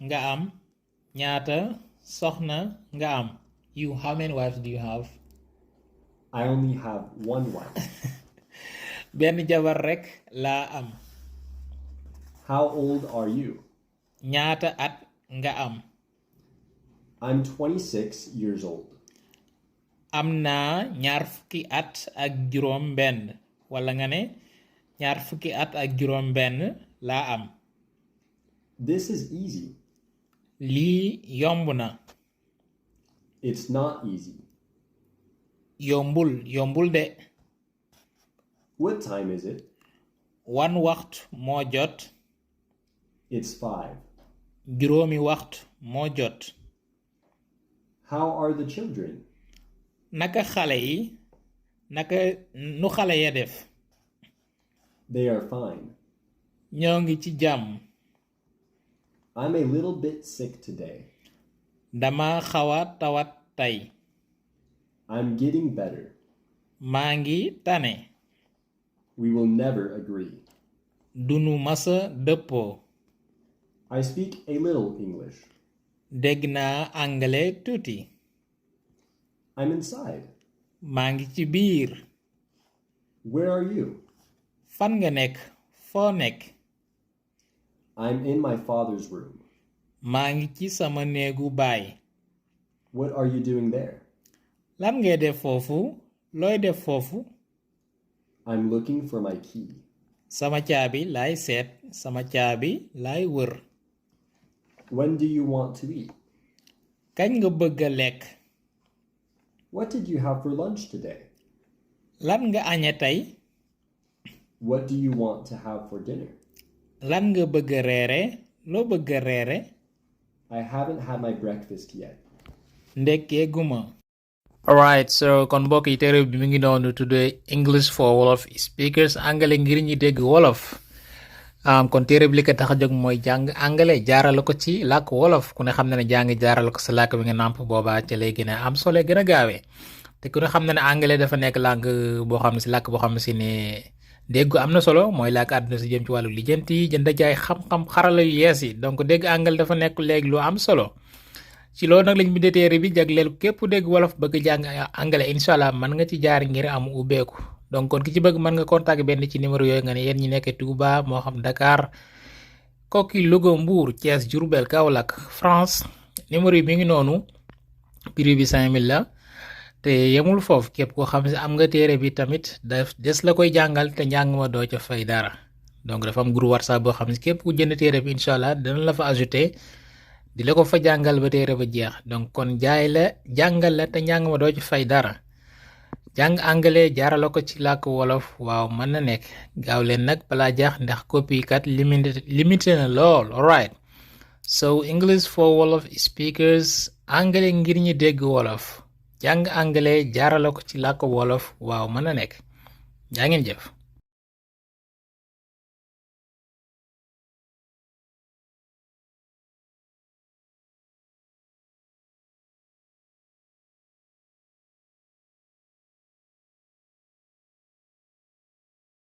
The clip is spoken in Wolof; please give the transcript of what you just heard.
nga am ñaata soxna nga am how many wives do you have I only have one wife. benn jabar rek laa am How old are you? ñaata at nga am I'm 26 years old. am naa ñaar fukki at ak juróom benn wala nga ne ñaar fukki at ak juróom benn laa am This is easy. lii yomb na It's not easy. yombul de What time is it? wan waxtu moo jot It's 5. juróomi waxtu moo jot How are the children? naka xale yi naka nu xale ya def They are fine. ñoo ngi ci jàmm I'm a little bit sick today. dama xawa tawat tey I'm getting better. maa ngi tane We will never agree. dunu masa dëppoo I speak a little English. dégg naa angale tuuti I'm inside. maa ngi ci biir Where are you? fan nga nekk foo nekk I'm in my father's room. maa ngi ci sama néegu baay What are you doing there? lan ngay def foofu looy def foofu I'm looking for my key. sama caabi laay seet sama caabi laay wër When do you want to eat? kañ nga bëgg a lekk What did you have for lunch today? lan nga aña tey What do you want to have for dinner? lan nga bëgg a reere loo bëgg a reere I haven't had my breakfast yet. ndekkee guma alright so kon mbokk yi téere bi mi ngi noonu tuddee English for Wolof speakers angale ngir ñi dégg wolof kon téere bi li ko tax a jóg mooy jàng angale jaarale ko ci làkk wolof ku ne xam ne jàng jaarale ko sa làkk bi nga nàmp boobaa ca lay gën a am solo gën a gaawee te ku ne xam ne angale dafa nekk langue boo xam ne si làkk boo xam ne si ne dégg am na solo mooy làkk àdduna si jëm ci wàllu lijjanti jënd jaay xam-xam xarala yu yees yi donc dégg angale dafa nekk léegi lu am solo ci loolu nag lañ bindee téere bi jagleel képp dégg wolof bëgg jàng angale incha allah mën nga ci jaar ngir am ubbeeku donc kon ki ci bëgg mën nga contacter benn ci numéro yooyu nga ne yéen ñi nekk Touba moo xam Dakar Koki Louga Mbour Thiès Diourbel Kaolack France numéro yi mi ngi noonu prix bi 5000 la te yemul foofu képp koo xam ne am nga téere bi tamit des la koy jàngal te njàng ma doo ca fay dara donc dafa am groupe WhatsApp boo xam ne képp ku jënd téere bi incha allah dana la fa ajouté di la ko fa jàngal ba téere ba jeex donc kon jaay la jàngal la te njàng ma doo ci fay dara jàng anglais jaarale ko ci làkk wolof waaw mën na nekk gaaw leen nag balaa jeex ndax copie kat limité na lool alright so English for Wolof speakers anglais ngir ñi dégg wolof jàng anglais jaarale ko ci làkk wolof waaw mën na nekk jaa ngeen jëf